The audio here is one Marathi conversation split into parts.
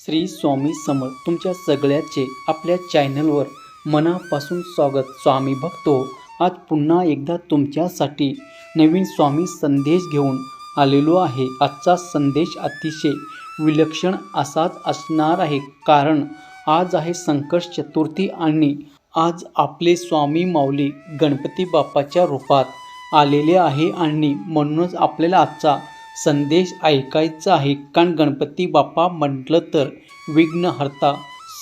श्री स्वामी समर्थ तुमच्या सगळ्याचे आपल्या चॅनलवर मनापासून स्वागत. स्वामी भक्तो, आज पुन्हा एकदा तुमच्यासाठी नवीन स्वामी संदेश घेऊन आलेलो आहे. आजचा संदेश अतिशय विलक्षण असाच असणार आहे, कारण आज आहे संकट चतुर्थी आणि आज आपले स्वामी माऊली गणपती बाप्पाच्या रूपात आलेले आहे आणि म्हणूनच आपल्याला आजचा संदेश ऐकायचा आहे. कारण गणपती बाप्पा म्हटलं तर विघ्नहर्ता,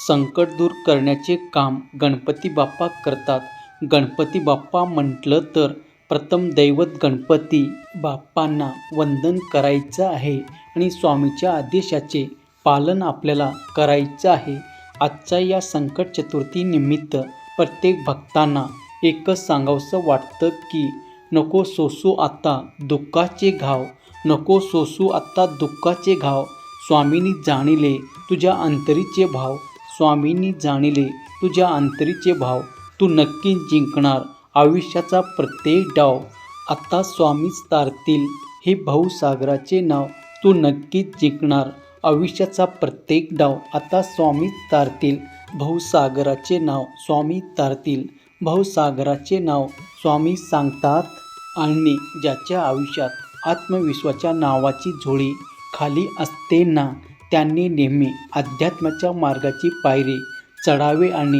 संकट दूर करण्याचे काम गणपती बाप्पा करतात. गणपती बाप्पा म्हटलं तर प्रथम दैवत गणपती बाप्पांना वंदन करायचं आहे आणि स्वामीच्या आदेशाचे पालन आपल्याला करायचं आहे. आजच्या या संकट चतुर्थी निमित्त प्रत्येक भक्तांना एकच सांगावंसं वाटतं की नको सोसू आता दुःखाचे घाव, नको सोसू आता दुःखाचे घाव. स्वामींनी जाणिले तुझ्या अंतरीचे भाव, स्वामींनी जाणिले तुझ्या अंतरीचे भाव. तू नक्की जिंकणार आयुष्याचा प्रत्येक डाव. आता स्वामीच तारतील हे भाऊसागराचे नाव. तू नक्कीच जिंकणार आयुष्याचा प्रत्येक डाव. आता स्वामीच तारतील भाऊसागराचे नाव. स्वामी तारतील भाऊसागराचे नाव. स्वामी सांगतात. आणि ज्याच्या आयुष्यात आत्मविश्वासाच्या नावाची झोळी खाली असते ना, त्यांनी नेहमी अध्यात्माच्या मार्गाची पायरी चढावे आणि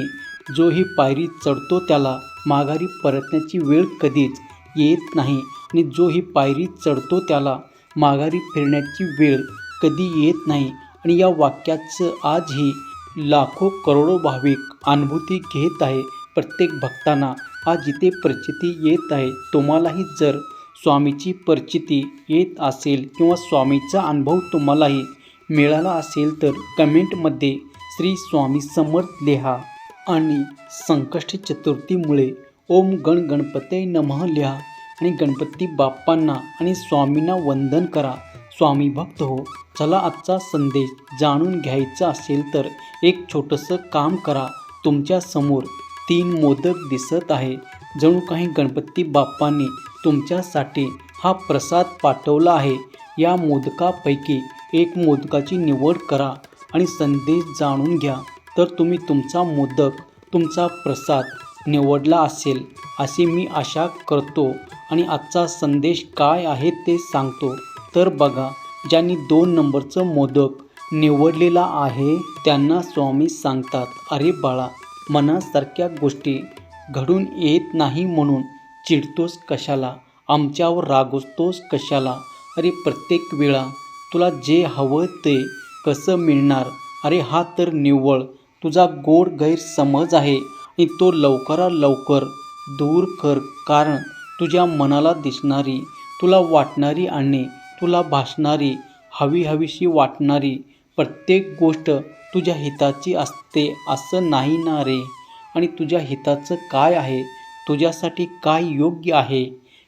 जो ही पायरी चढतो त्याला माघारी परतण्याची वेळ कधीच येत नाही आणि जो ही पायरी चढतो त्याला माघारी फिरण्याची वेळ कधी येत नाही. आणि या वाक्याचं आजही लाखो करोडो भाविक अनुभूती घेत आहे. प्रत्येक भक्तांना आज इथे प्रचिती येत आहे. तुम्हालाही जर स्वामीची परिचिती येत असेल किंवा स्वामीचा अनुभव तुम्हालाही मिळाला असेल तर कमेंटमध्ये श्री स्वामी समर्थ लिहा आणि संकष्टी चतुर्थीमुळे ओम गण गणपते नमः लिहा आणि गणपती बाप्पांना आणि स्वामींना वंदन करा. स्वामी भक्त हो, चला आजचा संदेश जाणून घ्यायचा असेल तर एक छोटंसं काम करा. तुमच्या समोर 3 मोदक दिसत आहे. जणू काही गणपती बाप्पांनी तुमच्यासाठी हा प्रसाद पाठवला आहे. या मोदकापैकी एक मोदकाची निवड करा आणि संदेश जाणून घ्या. तर तुम्ही तुमचा मोदक, तुमचा प्रसाद निवडला असेल अशी मी आशा करतो. आणि आजचा संदेश काय आहे ते सांगतो. तर बघा, ज्यांनी 2 नंबरचं मोदक निवडलेला आहे त्यांना स्वामी सांगतात, अरे बाळा, मनासारख्या गोष्टी घडून येत नाही म्हणून चिडतोस कशाला, आमच्यावर रागवतोस कशाला. अरे प्रत्येक वेळा तुला जे हवं ते कसं मिळणार. अरे हा तर निव्वळ तुझा गोड गैरसमज आहे आणि तो लवकरात लवकर दूर कर. कारण तुझ्या मनाला दिसणारी, तुला वाटणारी आणि तुला भासणारी, हवीशी वाटणारी प्रत्येक गोष्ट तुझ्या हिताची असते असं नाही ना रे. आणि तुझ्या हिताचं काय आहे, तुझ्यासाठी काय योग्य आहे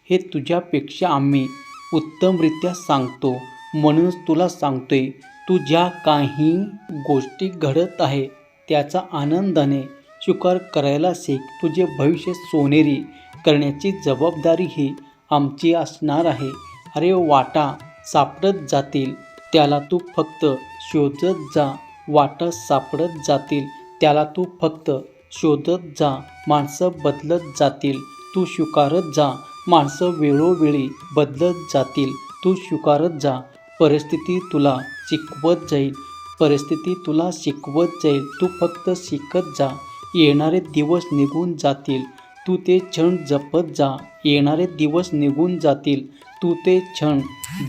हे तुझ्यापेक्षा आम्ही उत्तमरित्या सांगतो. म्हणूनच तुला सांगतोय, तू ज्या काही गोष्टी घडत आहे त्याचा आनंदाने स्वीकार करायला शिक. तुझे भविष्य सोनेरी करण्याची जबाबदारी ही आमची असणार आहे. अरे वाटा सापडत जातील त्याला तू फक्त शोधत जा. वाटा सापडत जातील त्याला तू फक्त शोधत जा. माणसं बदलत जातील तू स्वीकारत जा. माणसं वेळोवेळी बदलत जातील तू स्वीकारत जा. परिस्थिती तुला शिकवत जाईल, परिस्थिती तुला शिकवत जाईल. तू फक्त शिकत जा. येणारे दिवस निघून जातील तू ते क्षण जपत जा. येणारे दिवस निघून जातील तू ते क्षण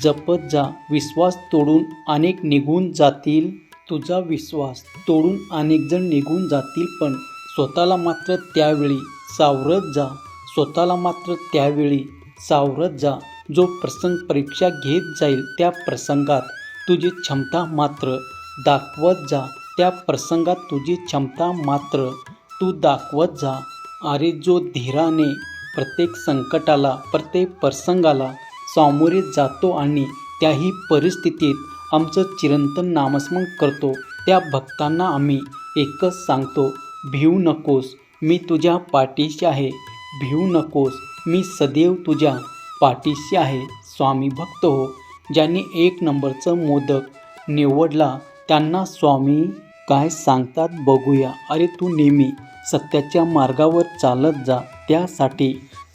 जपत जा. विश्वास तोडून अनेक निघून जातील, तुझा विश्वास तोडून अनेक जण निघून जातील, पण स्वतःला मात्र त्यावेळी सावरत जा. स्वतःला मात्र त्यावेळी सावरत जा. जो प्रसंग परीक्षा घेत जाईल त्या प्रसंगात तुझी क्षमता मात्र दाखवत जा. त्या प्रसंगात तुझी क्षमता मात्र तू दाखवत जा. अरे जो धीराने प्रत्येक संकटाला, प्रत्येक प्रसंगाला सामोरे जातो आणि त्याही परिस्थितीत आमचं चिरंतन नामस्मरण करतो, त्या भक्तांना आम्ही एकच सांगतो, भिवू नकोस, मी तुझ्या पाठीशी आहे. भिवू नकोस, मी सदैव तुझ्या पाठीशी आहे. स्वामी भक्त हो, ज्यांनी 1 नंबरचं मोदक निवडला त्यांना स्वामी काय सांगतात बघूया. अरे तू नेहमी सत्याच्या मार्गावर चालत जा. त्यासाठी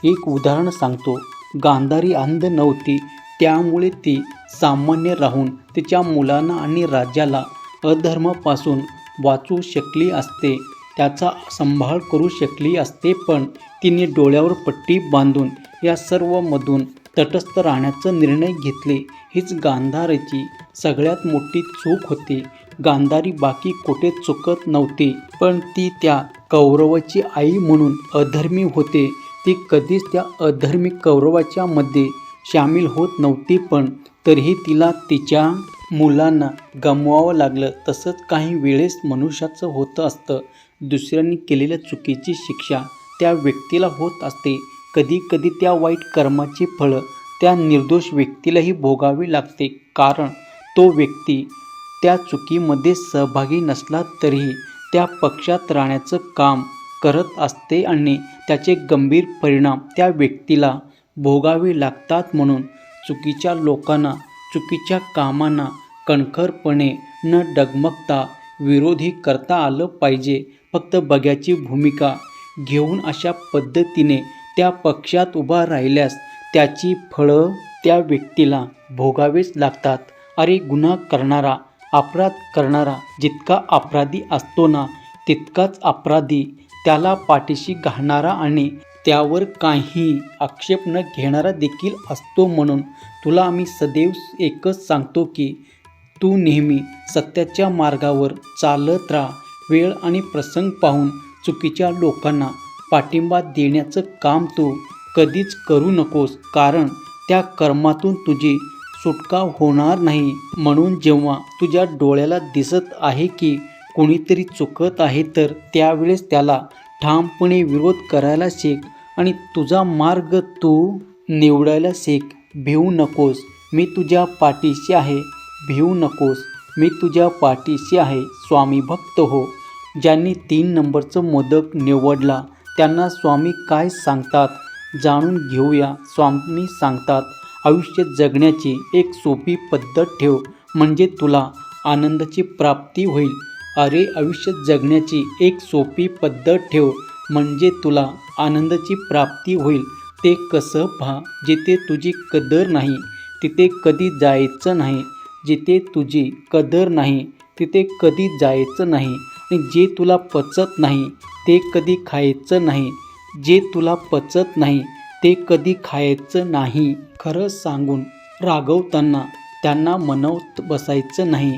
एक उदाहरण सांगतो. गांधारी अंध नव्हती, त्यामुळे ती सामान्य राहून तिच्या मुलांना आणि राज्याला अधर्मापासून वाचवू शकली असते, त्याचा सांभाळ करू शकली असते. पण तिने डोळ्यावर पट्टी बांधून या सर्वमधून तटस्थ राहण्याचा निर्णय घेतले. हीच गांधारीची सगळ्यात मोठी चूक होती. गांधारी बाकी कुठे चुकत नव्हती, पण ती त्या कौरवाची आई म्हणून अधर्मी होते. ती कधीच त्या अधर्मी कौरवाच्या मध्ये सामील होत नव्हती, पण तरीही तिला तिच्या मुलांना गमवावं लागलं. तसंच काही वेळेस मनुष्याचं होतं असतं. दुसऱ्यांनी केलेल्या चुकीची शिक्षा त्या व्यक्तीला होत असते. कधी कधी त्या वाईट कर्माची फळं त्या निर्दोष व्यक्तीलाही भोगावी लागते, कारण तो व्यक्ती त्या चुकीमध्ये सहभागी नसला तरीही त्या पक्षात राहण्याचं काम करत असते आणि त्याचे गंभीर परिणाम त्या व्यक्तीला भोगावे लागतात. म्हणून चुकीच्या लोकांना, चुकीच्या कामांना कणखरपणे न डगमगता विरोधी करता आलं पाहिजे. फक्त बघ्याची भूमिका घेऊन अशा पद्धतीने त्या पक्षात उभा राहिल्यास त्याची फळं त्या व्यक्तीला भोगावेच लागतात. अरे गुन्हा करणारा, अपराध करणारा जितका अपराधी असतो ना, तितकाच अपराधी त्याला पाठीशी घालणारा आणि त्यावर काही आक्षेप न घेणारा देखील असतो. म्हणून तुला आम्ही सदैव एकच सांगतो की तू नेहमी सत्याच्या मार्गावर चालत राहा. वेळ आणि प्रसंग पाहून चुकीच्या लोकांना पाठिंबा देण्याचं काम तू कधीच करू नकोस, कारण त्या कर्मातून तुझी सुटका होणार नाही. म्हणून जेव्हा तुझ्या डोळ्याला दिसत आहे की कोणीतरी चुकत आहे, तर त्यावेळेस त्याला ठामपणे विरोध करायला शिक आणि तुझा मार्ग तू निवडायला शिक. भिवू नकोस, मी तुझ्या पाठीशी आहे. भिवू नकोस, मी तुझ्या पाठीशी आहे. स्वामी भक्त हो. ज्यांनी 3 नंबरचं मोदक निवडला त्यांना स्वामी काय सांगतात जाणून घेऊया. स्वामी सांगतात, आयुष्य जगण्याची एक सोपी पद्धत ठेव, म्हणजे तुला आनंदाची प्राप्ती होईल. अरे आयुष्य जगण्याची एक सोपी पद्धत ठेव, म्हणजे तुला आनंदाची प्राप्ती होईल. ते कसं पहा. जिथे तुझी कदर नाही तिथे कधी जायचं नाही. जिथे तुझी कदर नाही तिथे कधी जायचं नाही. आणि जे तुला पचत नाही ते कधी खायचं नाही. जे तुला पचत नाही ते कधी खायचं नाही. खरं सांगून रागवताना त्यांना मनवत बसायचं नाही.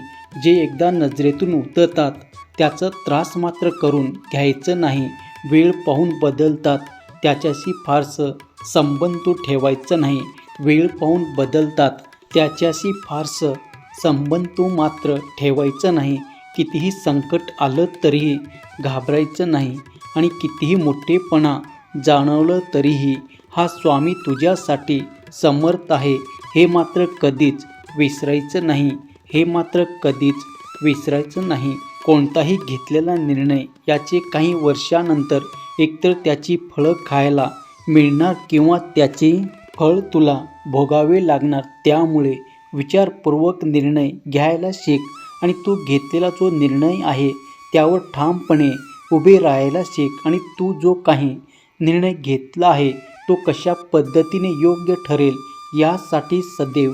जे एकदा नजरेतून उतरतात त्याचा त्रास मात्र करून घ्यायचं नाही. वेळ पाहून बदलतात त्याच्याशी फारसं संबंध तू ठेवायचं नाही. वेळ पाहून बदलतात त्याच्याशी फारसं संबंध तू मात्र ठेवायचं नाही. कितीही संकट आलं तरीही घाबरायचं नाही आणि कितीही मोठेपणा जाणवलं तरीही हा स्वामी तुझ्यासाठी समर्थ आहे हे मात्र कधीच विसरायचं नाही. हे मात्र कधीच विसरायचं नाही. कोणताही घेतलेला निर्णय याचे काही वर्षानंतर एकतर त्याची फळं खायला मिळणार किंवा त्याची फळ तुला भोगावे लागणार. त्यामुळे विचारपूर्वक निर्णय घ्यायला शिक आणि तू घेतलेला जो निर्णय आहे त्यावर ठामपणे उभे राहायला शिक. आणि तू जो काही निर्णय घेतला आहे तो कशा पद्धतीने योग्य ठरेल यासाठी सदैव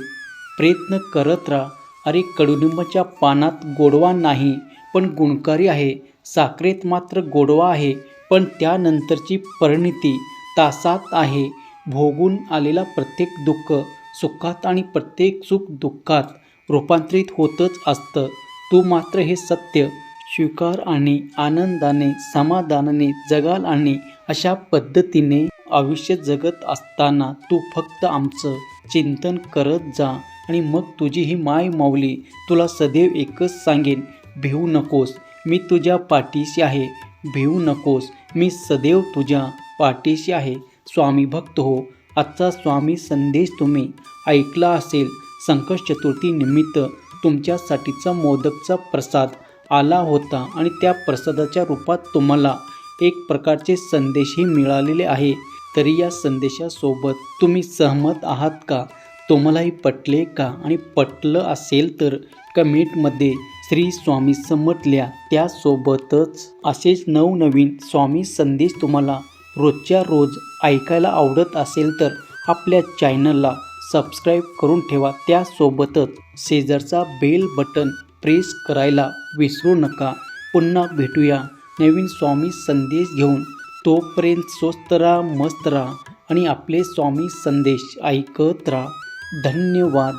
प्रयत्न करत राहा. अरे कडुलिंबाच्या पानात गोडवा नाही पण गुणकारी आहे. साखरेत मात्र गोडवा आहे पण त्यानंतरची परिणती तासात आहे. भोगून आलेला प्रत्येक दुःख सुखात आणि प्रत्येक सुख दुःखात रूपांतरित होतच असतं. तू मात्र हे सत्य स्वीकार आणि आनंदाने समाधानाने जगाल. आणि अशा पद्धतीने आयुष्य जगत असताना तू फक्त आमचं चिंतन करत जा आणि मग तुझी ही माय माऊली तुला सदैव एकच सांगेन, भिवू नकोस, मी तुझ्या पाठीशी आहे. भिवू नकोस, मी सदैव तुझ्या पाठीशी आहे. स्वामी भक्त हो. आजचा स्वामी संदेश तुम्ही ऐकला असेल. संकष्ट चतुर्थी निमित्त तुमच्यासाठीचा मोदकचा प्रसाद आला होता आणि त्या प्रसादाच्या रूपात तुम्हाला एक प्रकारचे संदेशही मिळालेले आहे. तरी या संदेशासोबत तुम्ही सहमत आहात का? तुम्हालाही पटले का? आणि पटलं असेल तर कमेंटमध्ये श्री स्वामी समर्थ लिहा. त्यासोबतच असेच नवनवीन स्वामी संदेश तुम्हाला रोजच्या रोज ऐकायला आवडत असेल तर आपल्या चॅनलला सबस्क्राईब करून ठेवा. त्यासोबतच शेजारचा बेल बटन प्रेस करायला विसरू नका. पुन्हा भेटूया नवीन स्वामी संदेश घेऊन. तोपर्यंत स्वस्त राहा, मस्त राहा आणि आपले स्वामी संदेश ऐकत राहा. धन्यवाद.